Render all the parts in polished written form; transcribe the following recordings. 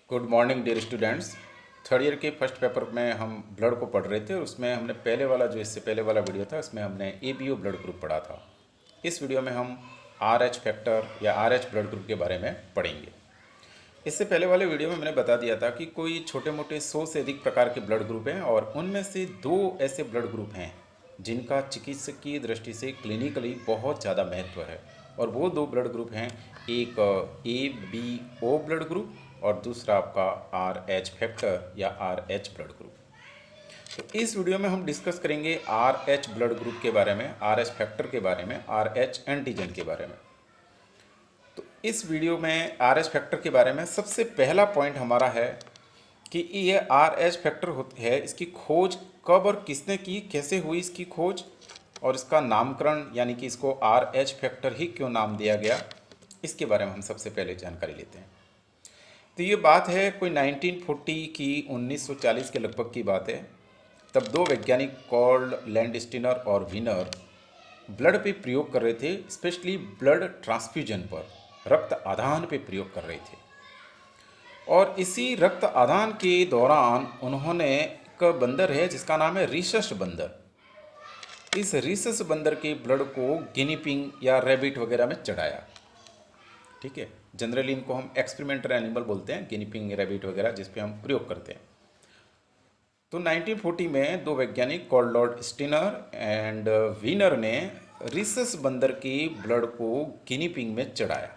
Good morning dear students. Third year के first paper में हम ब्लड को पढ़ रहे थे और उसमें हमने पहले वाला जो इससे पहले वाला वीडियो था उसमें हमने ABO ब्लड ग्रुप पढ़ा था। इस वीडियो में हम RH फैक्टर या RH ब्लड ग्रुप के बारे में पढ़ेंगे। इससे पहले वाले वीडियो में मैंने बता दिया था कि कोई छोटे मोटे 100 से अधिक प्रकार के ब्लड ग्रुप हैं और उनमें से 2 ऐसे ब्लड ग्रुप हैं जिनका चिकित्सकीय दृष्टि से क्लिनिकली बहुत ज़्यादा महत्व है। और वो 2 ब्लड ग्रुप हैं, एक ABO ब्लड ग्रुप और दूसरा आपका RH फैक्टर या RH ब्लड ग्रुप। तो इस वीडियो में हम डिस्कस करेंगे RH ब्लड ग्रुप के बारे में, RH फैक्टर के बारे में, RH एंटीजन के बारे में। तो इस वीडियो में RH फैक्टर के बारे में सबसे पहला पॉइंट हमारा है कि ये RH फैक्टर है, इसकी खोज कब और किसने की, कैसे हुई इसकी खोज और इसका नामकरण यानी कि इसको RH फैक्टर ही क्यों नाम दिया गया, इसके बारे में हम सबसे पहले जानकारी लेते हैं। तो ये बात है कोई 1940 की 1940 के लगभग की बात है। तब 2 वैज्ञानिक कॉल्ड लैंडस्टीनर और वीनर ब्लड पे प्रयोग कर रहे थे, स्पेशली ब्लड ट्रांसफ्यूजन पर, रक्त आदान पे प्रयोग कर रहे थे। और इसी रक्त आदान के दौरान उन्होंने एक बंदर है जिसका नाम है रीसस बंदर। इस रीसस बंदर के ब्लड को गिनी पिग या रैबिट वगैरह में चढ़ाया। ठीक है, जनरली इनको हम एक्सपेरिमेंटल एनिमल बोलते हैं, गिनी पिग रैबिट वगैरह जिस पे हम प्रयोग करते हैं। तो 1940 में 2 वैज्ञानिक कॉल्ड लॉर्ड स्टिनर एंड वीनर ने रीसस बंदर के ब्लड को गिनी पिग में चढ़ाया।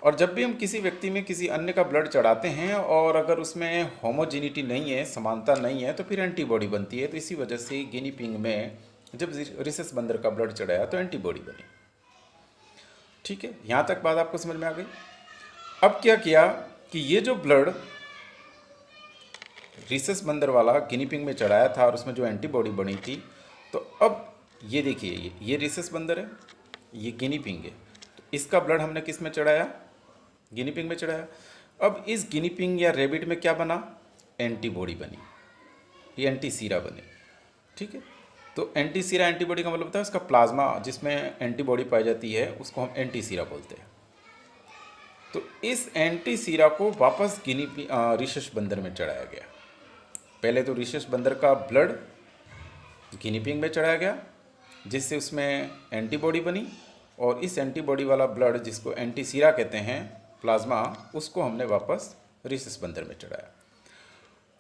और जब भी हम किसी व्यक्ति में किसी अन्य का ब्लड चढ़ाते हैं और अगर उसमें होमोजिनिटी नहीं है, समानता नहीं है, तो फिर एंटीबॉडी बनती है। तो इसी वजह से गिनी पिग में जब रीसस बंदर का ब्लड चढ़ाया तो एंटीबॉडी बनी। ठीक है, यहाँ तक बात आपको समझ में आ गई। अब क्या किया कि ये जो ब्लड रीसस बंदर वाला गिनी पिग में चढ़ाया था और उसमें जो एंटीबॉडी बनी थी, तो अब ये देखिए, ये रीसस बंदर है, ये गिनी पिग है। तो इसका ब्लड हमने किस में चढ़ाया? गिनी पिग में चढ़ाया। अब इस गिनी पिग या रेबिट में क्या बना? एंटीबॉडी बनी, ये एंटीसीरा बने। ठीक है, तो एंटीसीरा एंटीबॉडी का मतलब होता है उसका प्लाज्मा जिसमें एंटीबॉडी पाई जाती है उसको हम एंटीसीरा बोलते हैं। तो इस एंटीसीरा को वापस रीसस बंदर में चढ़ाया गया। पहले तो रीसस बंदर का ब्लड गिनी पिग में चढ़ाया गया जिससे उसमें एंटीबॉडी बनी, और इस एंटीबॉडी वाला ब्लड जिसको एंटीसीरा कहते हैं, प्लाज्मा, उसको हमने वापस रीसस बंदर में चढ़ाया।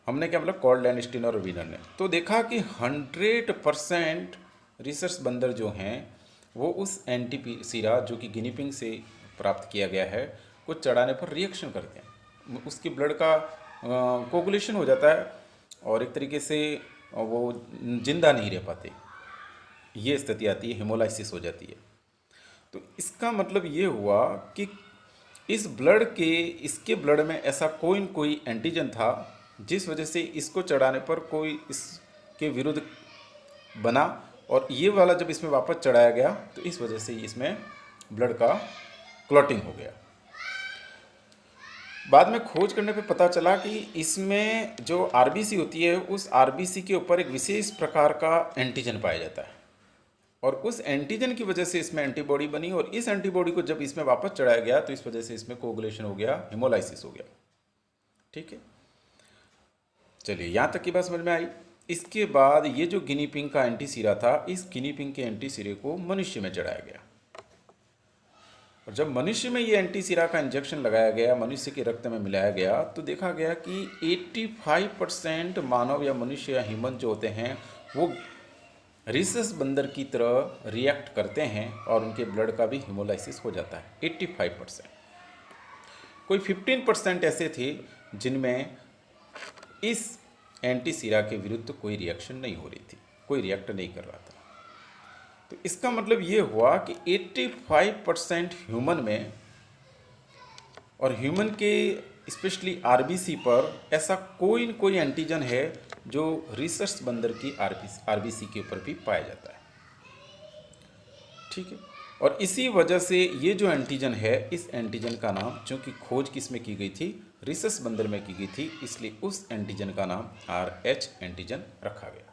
हमने क्या मतलब कॉल्ड लैंडस्टीनर और वीनर ने तो देखा कि 100% रीसस बंदर जो हैं वो उस एंटीसीरा जो कि गिनी पिग से प्राप्त किया गया है को चढ़ाने पर रिएक्शन करते हैं। उसकी ब्लड का कोगुलेशन हो जाता है और एक तरीके से वो जिंदा नहीं रह पाते, ये स्थिति आती है, हेमोलाइसिस हो जाती है। तो इसका मतलब ये हुआ कि इसके ब्लड में ऐसा कोई न कोई एंटीजन था जिस वजह से इसको चढ़ाने पर कोई इसके विरुद्ध बना, और ये वाला जब इसमें वापस चढ़ाया गया तो इस वजह से इसमें ब्लड का क्लॉटिंग हो गया। बाद में खोज करने पे पता चला कि इसमें जो आरबीसी होती है उस आरबीसी के ऊपर एक विशेष प्रकार का एंटीजन पाया जाता है, और उस एंटीजन की वजह से इसमें एंटीबॉडी बनी, और इस एंटीबॉडी को जब इसमें वापस चढ़ाया गया तो इस वजह से इसमें कोगुलेशन हो गया, हेमोलाइसिस हो गया। ठीक है, चलिए यहाँ तक की बात समझ में आई। इसके बाद ये जो गिनी पिग का एंटीसीरा था, इस गिनी पिग के एंटीसीरे को मनुष्य में चढ़ाया गया, और जब मनुष्य में ये एंटीसीरा का इंजेक्शन लगाया गया, मनुष्य के रक्त में मिलाया गया, तो देखा गया कि 85% मानव या मनुष्य या ह्यूमन जो होते हैं वो रीसस बंदर की तरह रिएक्ट करते हैं और उनके ब्लड का भी हेमोलाइसिस हो जाता है। 85%। कोई 15% ऐसे थे जिनमें इस एंटीसीरा के विरुद्ध कोई रिएक्शन नहीं हो रही थी, कोई रिएक्ट नहीं कर रहा था। तो इसका मतलब ये हुआ कि 85% ह्यूमन में, और ह्यूमन के स्पेशली आरबीसी पर ऐसा कोई न कोई एंटीजन है जो रीसस बंदर की आरबीसी के ऊपर भी पाया जाता है। ठीक है, और इसी वजह से ये जो एंटीजन है, इस एंटीजन का नाम, चूँकि खोज किस में की गई थी, रीसस बंदर में की गई थी, इसलिए उस एंटीजन का नाम RH एंटीजन रखा गया।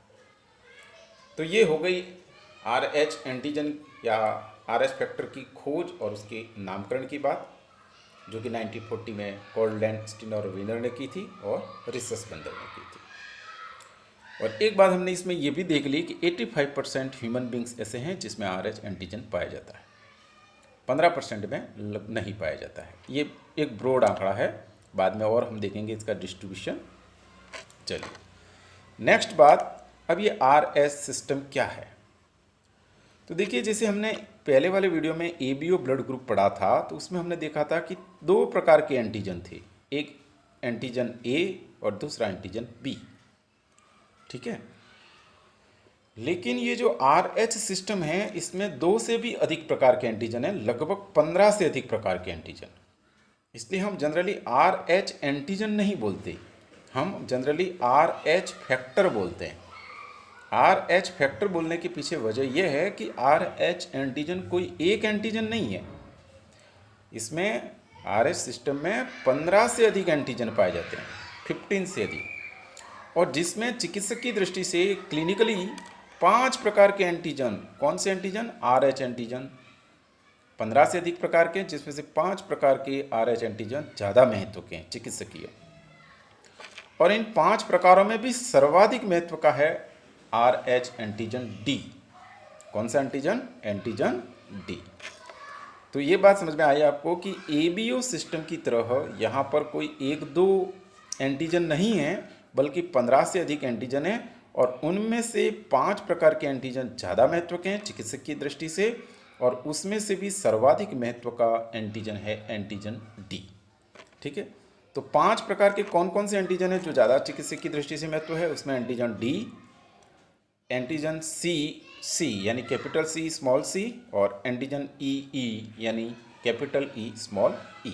तो ये हो गई RH एंटीजन या RH फैक्टर की खोज और उसके नामकरण की बात। जो कि 1940 में कोल्डलैंड और विनर ने की थी और रिसस बंदर ने की थी। और एक बात हमने इसमें ये भी देख ली कि 85% ह्यूमन बींग्स ऐसे हैं जिसमें RH एंटीजन पाया जाता है, 15% में नहीं पाया जाता है। ये एक ब्रॉड आंकड़ा है, बाद में और हम देखेंगे इसका डिस्ट्रीब्यूशन। चलिए नेक्स्ट बात, अब ये RS सिस्टम क्या है। तो देखिए, जैसे हमने पहले वाले वीडियो में ABO ब्लड ग्रुप पढ़ा था, तो उसमें हमने देखा था कि 2 प्रकार के एंटीजन थे, एक एंटीजन A और दूसरा एंटीजन B। ठीक है, लेकिन ये जो RH सिस्टम है, इसमें 2 से भी अधिक प्रकार के एंटीजन हैं, लगभग 15 से अधिक प्रकार के एंटीजन। इसलिए हम जनरली RH एंटीजन नहीं बोलते, हम जनरली RH फैक्टर बोलते हैं। RH फैक्टर बोलने के पीछे वजह यह है कि RH एंटीजन कोई एक एंटीजन नहीं है, इसमें RH सिस्टम में 15 से अधिक एंटीजन पाए जाते हैं, 15 से अधिक, और जिसमें चिकित्सक की दृष्टि से क्लिनिकली 5 प्रकार के एंटीजन, कौन से एंटीजन? RH एंटीजन 15 से अधिक प्रकार के, जिसमें से 5 प्रकार के RH एंटीजन ज़्यादा महत्व के हैं चिकित्सकीय। और इन 5 प्रकारों में भी सर्वाधिक महत्व का है RH एंटीजन D। कौन सा एंटीजन? Antigen D। तो ये बात समझ में आई आपको कि ABO सिस्टम की तरह यहाँ पर कोई 1-2 एंटीजन नहीं है, बल्कि 15 से अधिक एंटीजन है, और उनमें से 5 प्रकार के एंटीजन ज़्यादा महत्व के हैं चिकित्सक की दृष्टि से, और उसमें से भी सर्वाधिक महत्व का एंटीजन है एंटीजन D। ठीक है, तो 5 प्रकार के कौन कौन से एंटीजन है जो ज़्यादा चिकित्सक की दृष्टि से महत्व है? उसमें एंटीजन D, एंटीजन C यानी कैपिटल C स्मॉल c, और एंटीजन E यानी कैपिटल E स्मॉल e।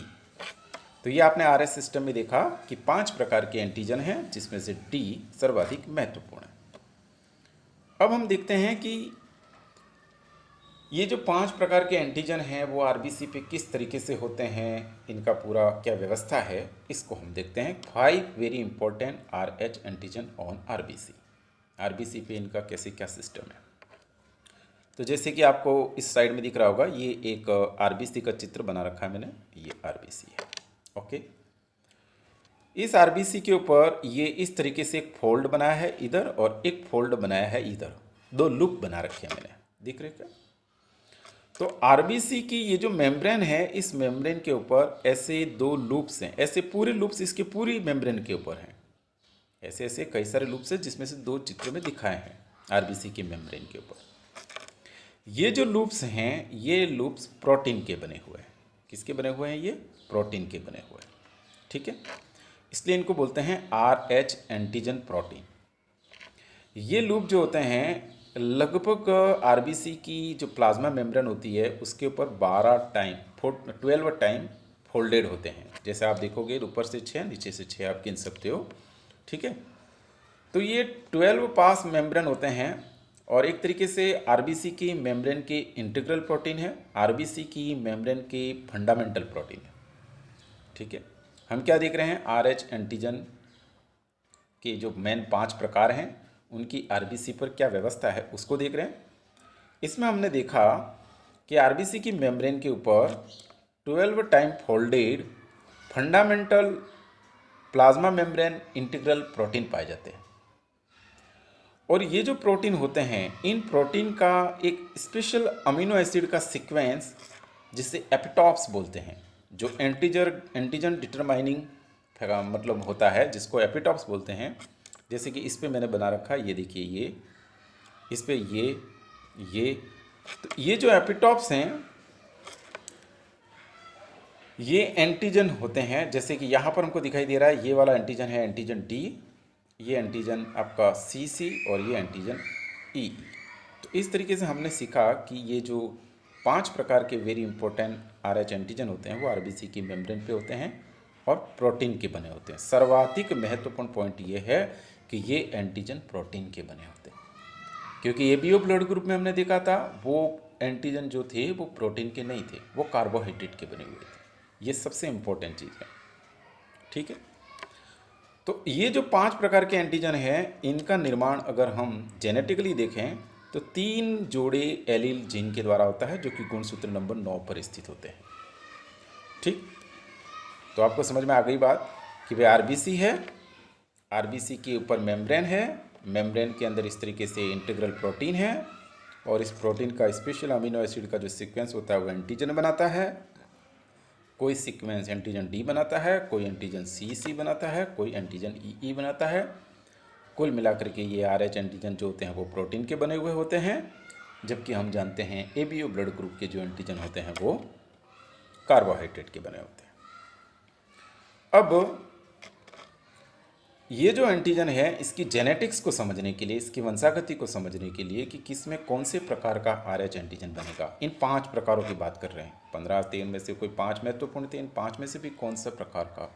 तो ये आपने RS सिस्टम में देखा कि 5 प्रकार के एंटीजन हैं, जिसमें से D सर्वाधिक महत्वपूर्ण है। अब हम देखते हैं कि ये जो 5 प्रकार के एंटीजन हैं वो RBC पे किस तरीके से होते हैं, इनका पूरा क्या व्यवस्था है, इसको हम देखते हैं। 5 very important RH antigen on RBC पे इनका कैसे क्या सिस्टम है। तो जैसे कि आपको इस साइड में दिख रहा होगा, ये एक RBC का चित्र बना रखा है मैंने, ये RBC है। ओके, इस RBC के ऊपर ये इस तरीके से एक फोल्ड बनाया है इधर, और एक फोल्ड बनाया है इधर, 2 लूप बना रखे हैं मैंने, दिख रहे क्या? तो RBC की ये जो मेम्ब्रेन है, इस मेम्ब्रेन के ऊपर ऐसे 2 लूप्स हैं, ऐसे पूरे लूप्स इसके पूरी मेम्ब्रेन के ऊपर हैं, ऐसे ऐसे कई सारे लूप्स हैं, जिसमें से 2 चित्र में दिखाए हैं RBC की मेम्ब्रेन के ऊपर। ये जो लूप्स हैं, ये लूप्स प्रोटीन के बने हुए हैं। किसके बने हुए हैं? ये प्रोटीन के बने हुए हैं। ठीक है, इसलिए इनको बोलते हैं RH एंटीजन प्रोटीन। ये लूप जो होते हैं, लगभग RBC की जो प्लाज्मा मेम्ब्रेन होती है उसके ऊपर 12 टाइम फोल्डेड होते हैं। जैसे आप देखोगे, ऊपर से 6, नीचे से 6 आप गिन सकते हो। ठीक है, तो ये 12 पास मेम्ब्रेन होते हैं, और एक तरीके से RBC की मेम्ब्रेन के इंटीग्रल प्रोटीन है, RBC की मेम्ब्रेन के फंडामेंटल प्रोटीन है। ठीक है, हम क्या देख रहे हैं? RH एंटीजन के जो मेन 5 प्रकार हैं, उनकी RBC पर क्या व्यवस्था है उसको देख रहे हैं। इसमें हमने देखा कि RBC की मेम्ब्रेन के ऊपर 12 time folded fundamental plasma membrane integral protein पाए जाते हैं। और ये जो प्रोटीन होते हैं, इन प्रोटीन का एक स्पेशल अमीनो एसिड का सीक्वेंस, जिसे एपिटॉप्स बोलते हैं, जो एंटीजन डिटरमाइनिंग मतलब होता है, जिसको एपिटॉप्स बोलते हैं। जैसे कि इस पे मैंने बना रखा है, ये देखिए, ये इस पे ये तो ये जो एपिटॉप्स हैं, ये एंटीजन होते हैं। जैसे कि यहाँ पर हमको दिखाई दे रहा है, ये वाला एंटीजन है एंटीजन D, ये एंटीजन आपका CC, और ये एंटीजन E। तो इस तरीके से हमने सीखा कि ये जो 5 प्रकार के वेरी इंपॉर्टेंट RH एंटीजन होते हैं, वो RBC की मेम्ब्रेन पे होते हैं और प्रोटीन के बने होते हैं। सर्वाधिक महत्वपूर्ण पॉइंट ये है कि ये एंटीजन प्रोटीन के बने होते हैं, क्योंकि ABO ब्लड ग्रुप में हमने देखा था, वो एंटीजन जो थे वो प्रोटीन के नहीं थे, वो कार्बोहाइड्रेट के बने हुए थे। ये सबसे इम्पोर्टेंट चीज़ है। ठीक है, तो ये जो 5 प्रकार के एंटीजन हैं, इनका निर्माण अगर हम जेनेटिकली देखें तो 3 जोड़े एलील जीन के द्वारा होता है, जो कि गुणसूत्र नंबर 9 पर स्थित होते हैं। ठीक, तो आपको समझ में आ गई बात कि भाई आरबीसी है, आरबीसी के ऊपर मेम्ब्रेन है, मेम्ब्रेन के अंदर इस तरीके से इंटीग्रल प्रोटीन है, और इस प्रोटीन का स्पेशल अमीनो एसिड का जो सीक्वेंस होता है वो एंटीजन बनाता है। कोई सीक्वेंस एंटीजन डी बनाता है, कोई एंटीजन सी बनाता है, कोई एंटीजन ई बनाता है। कुल मिलाकर के ये RH एंटीजन जो होते हैं वो प्रोटीन के बने हुए होते हैं, जबकि हम जानते हैं ABO ब्लड ग्रुप के जो एंटीजन होते हैं वो कार्बोहाइड्रेट के बने होते हैं। अब ये जो एंटीजन है, इसकी जेनेटिक्स को समझने के लिए, इसकी वंशागति को समझने के लिए कि किस में कौन से प्रकार का RH एंटीजन बनेगा, इन 5 प्रकारों की बात कर रहे हैं। 15 में से कोई 5 महत्वपूर्ण थे, इन 5 में से भी कौन सा प्रकार का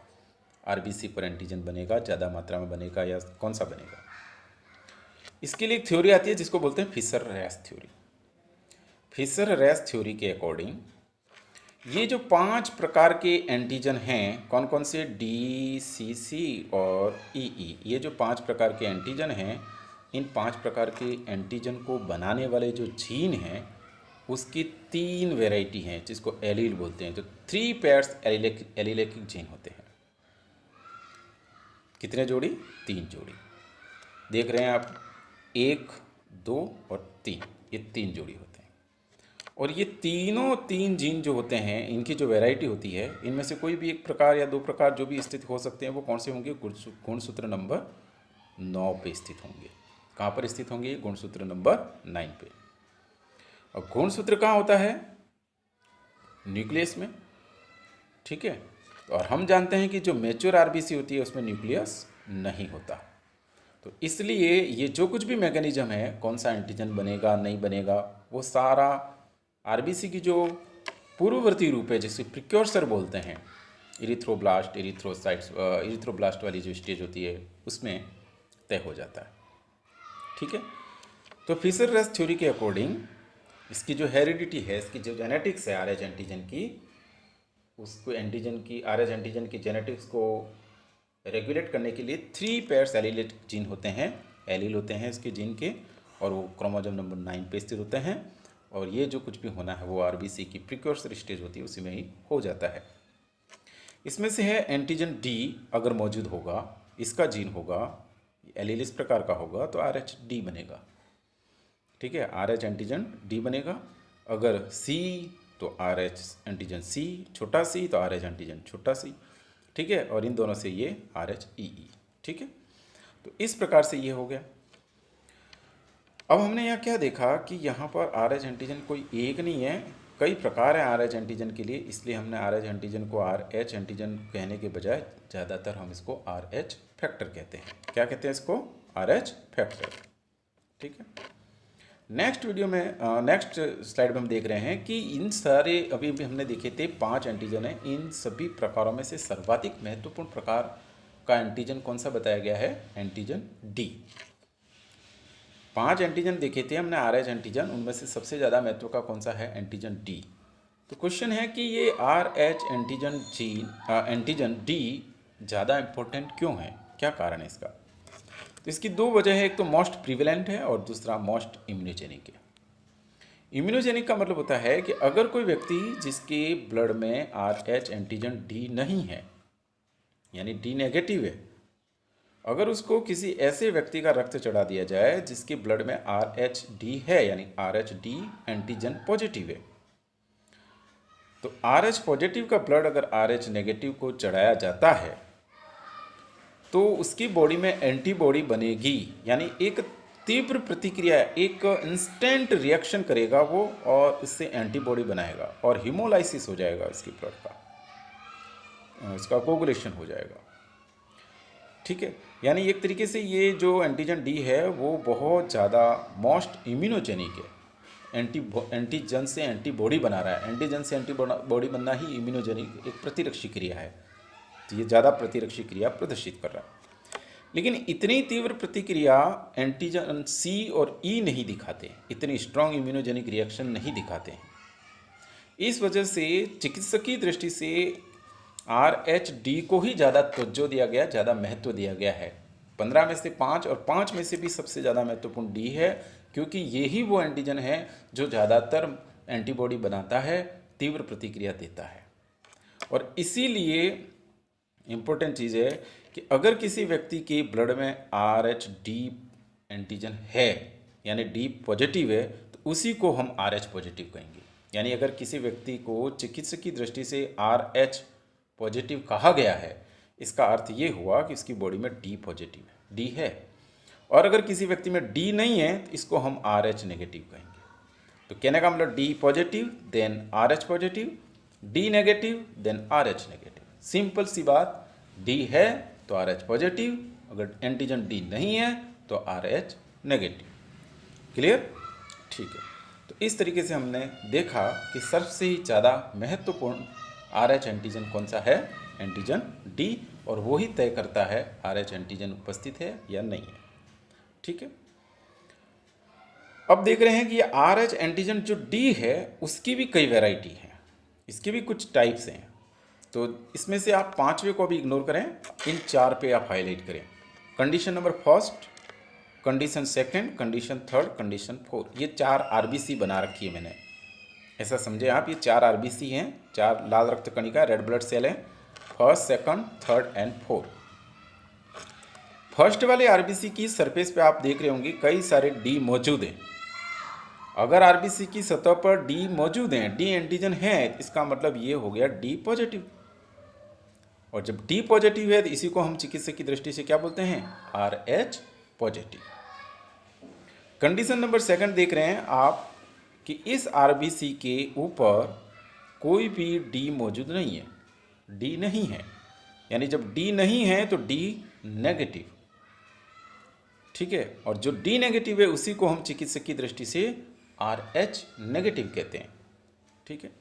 आरबीसी पर एंटीजन बनेगा, ज़्यादा मात्रा में बनेगा या कौन सा बनेगा। इसके लिए एक थ्योरी आती है जिसको बोलते हैं फिशर-रैस थ्योरी। फिशर-रैस थ्योरी के अकॉर्डिंग ये जो 5 प्रकार के एंटीजन हैं, कौन कौन से, डी, सी और ई, ये जो 5 प्रकार के एंटीजन हैं, इन 5 प्रकार के एंटीजन को बनाने वाले जो जीन हैं उसकी 3 वेराइटी हैं जिसको एलील बोलते हैं। तो 3 पेयर्स एलीलेटिक जीन होते हैं। कितने जोड़ी? 3 जोड़ी। देख रहे हैं आप, 1, 2 और 3, ये 3 जोड़ी होते हैं। और ये तीनों 3 जीन जो होते हैं, इनकी जो वैरायटी होती है, इनमें से कोई भी एक प्रकार या 2 प्रकार जो भी स्थित हो सकते हैं, वो कौन से होंगे? गुणसूत्र नंबर 9 पे स्थित होंगे। कहाँ पर स्थित होंगे? गुणसूत्र नंबर 9 पे। और गुणसूत्र कहाँ होता है? न्यूक्लियस में, ठीक है। और हम जानते हैं कि जो मैच्योर आरबीसी होती है उसमें न्यूक्लियस नहीं होता। तो इसलिए ये जो कुछ भी मैकेनिज्म है, कौन सा एंटीजन बनेगा नहीं बनेगा, वो सारा आरबीसी की जो पूर्ववर्ती रूप है, जिसे प्रिक्योर्सर बोलते हैं, इरिथ्रोब्लास्ट, इरिथ्रोसाइट्स, इरिथ्रोब्लास्ट वाली जो स्टेज होती है उसमें तय हो जाता है, ठीक है। तो फिशर-रैस थ्योरी के अकॉर्डिंग इसकी जो हेरिडिटी है, इसकी जो जेनेटिक्स है RH एंटीजन की, उसको एंटीजन की, RH एंटीजन की जेनेटिक्स को रेगुलेट करने के लिए 3 पेयर्स एलीलेटिक जीन होते हैं, एलील होते हैं इसके जीन के, और वो क्रोमोसोम नंबर 9 पे स्थित होते हैं। और ये जो कुछ भी होना है वो आरबीसी की प्रिक्योर्सर स्टेज होती है उसी में ही हो जाता है। इसमें से है एंटीजन डी, अगर मौजूद होगा, इसका जीन होगा, एलील इस प्रकार का होगा तो RH-D बनेगा, ठीक है। RH एंटीजन D बनेगा। अगर C तो RH एंटीजन C, छोटा c तो RH एंटीजन छोटा c, ठीक है। और इन दोनों से ये RH-EE, ठीक है। तो इस प्रकार से ये हो गया। अब हमने यहाँ क्या देखा कि यहाँ पर RH एंटीजन कोई एक नहीं है, कई प्रकार हैं RH एंटीजन के लिए, इसलिए हमने RH एंटीजन को RH एंटीजन कहने के बजाय ज़्यादातर हम इसको RH फैक्टर कहते हैं। क्या कहते हैं इसको? RH फैक्टर, ठीक है। नेक्स्ट वीडियो में, नेक्स्ट स्लाइड में हम देख रहे हैं कि इन सारे, अभी भी हमने देखे थे 5 एंटीजन हैं, इन सभी प्रकारों में से सर्वाधिक महत्वपूर्ण प्रकार का एंटीजन कौन सा बताया गया है? Antigen D। 5 एंटीजन देखे थे हमने RH एंटीजन, उनमें से सबसे ज़्यादा महत्व का कौन सा है? Antigen D। तो क्वेश्चन है कि ये RH एंटीजन एंटीजन D ज़्यादा इम्पोर्टेंट क्यों है, क्या कारण है इसका? तो इसकी 2 वजह है, एक तो मोस्ट प्रिवेलेंट है और दूसरा मोस्ट इम्यूनोजेनिक है। इम्यूनोजेनिक का मतलब होता है कि अगर कोई व्यक्ति जिसके ब्लड में RH एंटीजन D नहीं है, यानी D नेगेटिव है, अगर उसको किसी ऐसे व्यक्ति का रक्त चढ़ा दिया जाए जिसके ब्लड में RH-D है, यानी RH-D एंटीजन पॉजिटिव है, तो RH पॉजिटिव का ब्लड अगर RH नेगेटिव को चढ़ाया जाता है तो उसकी बॉडी में एंटीबॉडी बनेगी, यानी एक तीव्र प्रतिक्रिया, एक इंस्टेंट रिएक्शन करेगा वो, और इससे एंटीबॉडी बनाएगा और हीमोलाइसिस हो जाएगा इसके ब्लड का, इसका कोगुलेशन हो जाएगा, ठीक है। यानी एक तरीके से ये जो एंटीजन D है वो बहुत ज़्यादा मोस्ट इम्यूनोजेनिक है, एंटीजन से एंटीबॉडी बना रहा है। एंटीजन से एंटीबॉडी बनना ही इम्यूनोजेनिक एक प्रतिरक्षी क्रिया है, तो ये ज़्यादा प्रतिरक्षी क्रिया प्रदर्शित कर रहा है। लेकिन इतनी तीव्र प्रतिक्रिया एंटीजन C और E नहीं दिखाते, इतनी स्ट्रॉन्ग इम्यूनोजेनिक रिएक्शन नहीं दिखाते हैं। इस वजह से चिकित्सकीय दृष्टि से RH-D को ही ज़्यादा तवज्जो दिया गया, ज़्यादा महत्व दिया गया है। 15 में से 5 और 5 में से भी सबसे ज़्यादा महत्वपूर्ण D है, क्योंकि यही वो एंटीजन है जो ज़्यादातर एंटीबॉडी बनाता है, तीव्र प्रतिक्रिया देता है। और इसीलिए इम्पोर्टेंट चीज़ है कि अगर किसी व्यक्ति के ब्लड में RH डी एंटीजन है यानी डी पॉजिटिव है तो उसी को हम RH पॉजिटिव कहेंगे। यानी अगर किसी व्यक्ति को चिकित्सकीय दृष्टि से RH पॉजिटिव कहा गया है, इसका अर्थ ये हुआ कि उसकी बॉडी में डी पॉजिटिव है, डी है। और अगर किसी व्यक्ति में डी नहीं है तो इसको हम RH नेगेटिव कहेंगे। तो कहने का मतलब D positive then RH positive, D negative then RH negative. Simple सी बात, डी है तो RH पॉजिटिव, अगर एंटीजन डी नहीं है तो RH नेगेटिव। क्लियर? ठीक है। तो इस तरीके से हमने देखा कि सबसे ज़्यादा महत्वपूर्ण RH एंटीजन कौन सा है, एंटीजन डी, और वो ही तय करता है RH एंटीजन उपस्थित है या नहीं है। ठीक है। अब देख रहे हैं कि ये RH एंटीजन जो डी है उसकी भी कई वैरायटी है, इसके भी कुछ टाइप्स हैं। तो इसमें से आप 5वें को भी इग्नोर करें, इन 4 पे आप हाईलाइट करें। Condition number first, condition second, condition third, condition 4, ये 4 RBC बना रखी है मैंने। ऐसा समझे आप, ये 4 RBC हैं, 4 लाल रक्त कणिका रेड ब्लड सेल हैं, first, second, third and 4। First वाले RBC की सरफेस पे आप देख रहे होंगे कई सारे डी मौजूद हैं। अगर RBC की सतह पर डी मौजूद हैं, डी एंटीजन है, इसका मतलब ये हो गया डी पॉजिटिव। और जब डी पॉजिटिव है तो इसी को हम चिकित्सक की दृष्टि से क्या बोलते हैं, RH positive. Condition number second देख रहे हैं आप कि इस RBC के ऊपर कोई भी डी मौजूद नहीं है, डी नहीं है। यानी जब डी नहीं है तो डी नेगेटिव। ठीक है। और जो डी नेगेटिव है उसी को हम चिकित्सक की दृष्टि से RH नेगेटिव कहते हैं। ठीक है।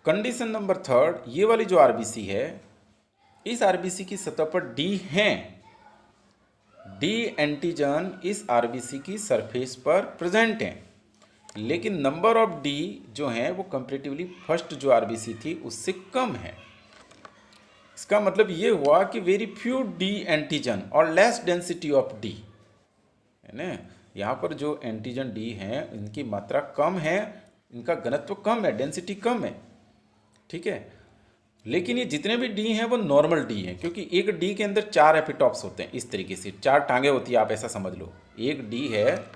कंडीशन नंबर थर्ड, ये वाली जो RBC है, इस RBC की सतह पर डी है, डी एंटीजन इस RBC की सरफेस पर प्रेजेंट है, लेकिन नंबर ऑफ डी जो है वो कंपैरेटिवली फर्स्ट जो RBC थी उससे कम है। इसका मतलब ये हुआ कि वेरी फ्यू डी एंटीजन और लेस डेंसिटी ऑफ डी, है ना। यहाँ पर जो एंटीजन डी हैं इनकी मात्रा कम है, इनका घनत्व कम है, डेंसिटी कम है। ठीक है। लेकिन ये जितने भी डी हैं वो नॉर्मल डी हैं, क्योंकि एक डी के अंदर 4 एपिटॉप्स होते हैं। इस तरीके से 4 टांगे होती है, आप ऐसा समझ लो। एक डी है,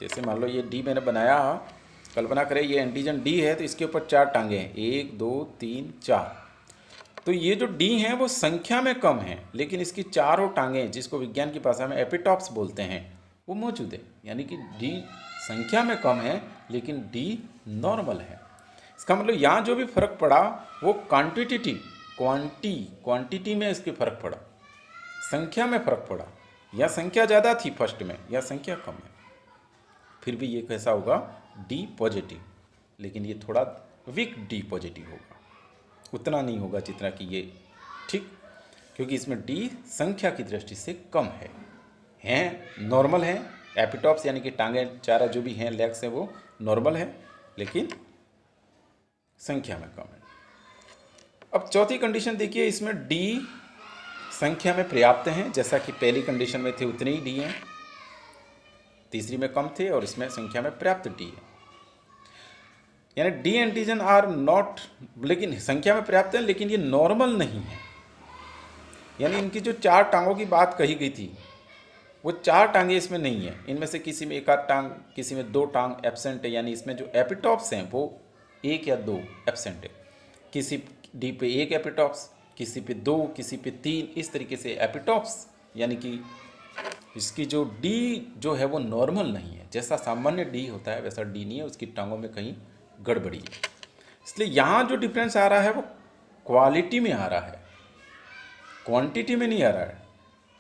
जैसे मान लो ये डी मैंने बनाया, कल्पना करें ये एंटीजन डी है तो इसके ऊपर 4 टांगे हैं, 1 2 3 4। तो ये जो डी हैं वो संख्या में कम हैं, लेकिन इसकी चारों टांगें, जिसको विज्ञान की भाषा में एपिटॉप्स बोलते हैं, वो मौजूद है। यानी कि डी संख्या में कम है लेकिन डी नॉर्मल है। इसका मतलब यहाँ जो भी फर्क पड़ा वो क्वांटिटी में इसके फर्क पड़ा, संख्या में फर्क पड़ा। या संख्या ज़्यादा थी फर्स्ट में या संख्या कम है, फिर भी ये कैसा होगा, डी पॉजिटिव। लेकिन ये थोड़ा वीक डी पॉजिटिव होगा, उतना नहीं होगा जितना कि ये। ठीक। क्योंकि इसमें डी संख्या की दृष्टि से कम हैं नॉर्मल हैं। एपिटॉप्स यानी कि टांगें चारा जो भी हैं, लेग्स हैं, वो नॉर्मल है लेकिन संख्या में कम है। अब चौथी कंडीशन देखिए, इसमें डी संख्या में पर्याप्त हैं, जैसा कि पहली कंडीशन में थे उतने ही डी हैं, तीसरी में कम थे और इसमें संख्या में पर्याप्त डी है। यानी डी एंटीजन आर नॉट, लेकिन संख्या में पर्याप्त है लेकिन ये नॉर्मल नहीं है। यानी इनकी जो 4 टांगों की बात कही गई थी वो 4 टांगे इसमें नहीं है। इनमें से किसी में 1 आध टांग, किसी में 2 टांग एब्सेंट है, यानी इसमें जो एपिटॉप्स हैं वो 1 या 2 एब्सेंट है। किसी डी पे 1 एपिटॉप्स, किसी पे 2, किसी पे 3, इस तरीके से एपिटॉप्स। यानी कि इसकी जो डी जो है वो नॉर्मल नहीं है, जैसा सामान्य डी होता है वैसा डी नहीं है, उसकी टांगों में कहीं गड़बड़ी है। इसलिए यहाँ जो डिफरेंस आ रहा है वो क्वालिटी में आ रहा है, क्वांटिटी में नहीं आ रहा है।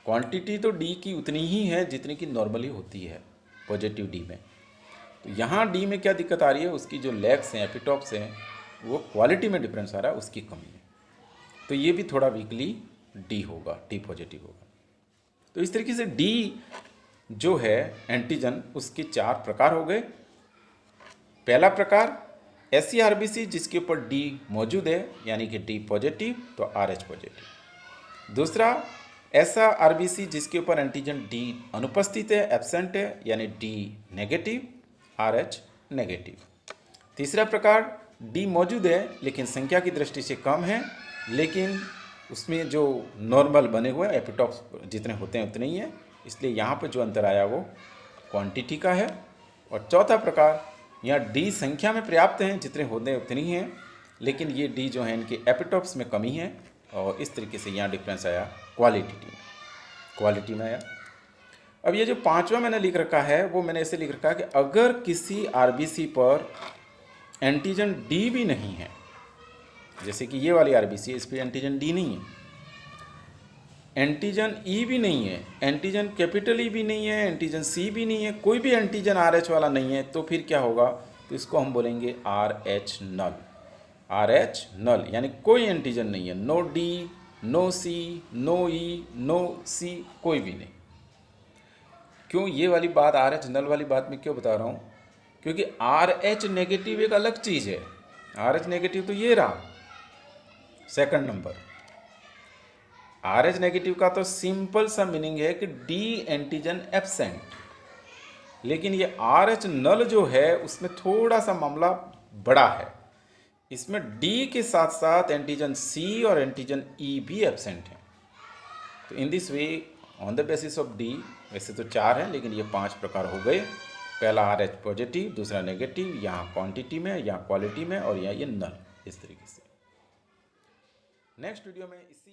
क्वांटिटी तो डी की उतनी ही है जितनी की नॉर्मली होती है पॉजिटिव डी में। तो यहाँ डी में क्या दिक्कत आ रही है, उसकी जो लेग्स हैं, एपिटॉप्स हैं, वो क्वालिटी में डिफरेंस आ रहा है, उसकी कमी है। तो ये भी थोड़ा वीकली डी होगा, डी पॉजिटिव होगा। तो इस तरीके से डी जो है एंटीजन, उसके 4 प्रकार हो गए। पहला प्रकार ऐसी RBC जिसके ऊपर डी मौजूद है, यानी कि डी पॉजिटिव तो RH पॉजिटिव। दूसरा ऐसा RBC जिसके ऊपर एंटीजन डी अनुपस्थित है, एब्सेंट है, यानी डी नेगेटिव, RH नेगेटिव। तीसरा प्रकार डी मौजूद है लेकिन संख्या की दृष्टि से कम है, लेकिन उसमें जो नॉर्मल बने हुए एपिटॉप्स जितने होते हैं उतने ही हैं, इसलिए यहाँ पर जो अंतर आया वो क्वांटिटी का है। और चौथा प्रकार, यहाँ डी संख्या में पर्याप्त हैं, जितने होते हैं उतनी ही हैं, लेकिन ये डी जो है इनके एपिटॉप्स में कमी है, और इस तरीके से यहाँ डिफरेंस आया क्वालिटी में आया। अब ये जो पांचवा मैंने लिख रखा है वो मैंने ऐसे लिख रखा है कि अगर किसी आरबीसी पर एंटीजन डी भी नहीं है, जैसे कि ये वाली आरबीसी है, इस पर एंटीजन डी नहीं है, एंटीजन ई भी नहीं है, एंटीजन कैपिटल ई भी नहीं है, एंटीजन सी भी नहीं है, कोई भी एंटीजन आर एच वाला नहीं है, तो फिर क्या होगा, तो इसको हम बोलेंगे आर एच नल, यानी कोई एंटीजन नहीं है, नो डी, नो सी, नो ई, नो सी, कोई भी नहीं। क्यों ये वाली बात आर एच नल वाली बात में क्यों बता रहा हूँ, क्योंकि आर एच नेगेटिव एक अलग चीज़ है। आर एच नेगेटिव तो ये रहा second number. R H negative का तो सिंपल सा मीनिंग है कि डी एंटीजन एब्सेंट, लेकिन ये आर एच नल जो है उसमें थोड़ा सा मामला बड़ा है। इसमें डी के साथ साथ एंटीजन सी और एंटीजन ई भी एब्सेंट है। तो in this way on the basis of D, वैसे तो 4 हैं लेकिन ये 5 प्रकार हो गए। पहला आर एच पॉजिटिव, दूसरा नेगेटिव, यहाँ क्वांटिटी में, यहाँ क्वालिटी में, और यहाँ ये नल, इस तरीके से। नेक्स्ट वीडियो में इसी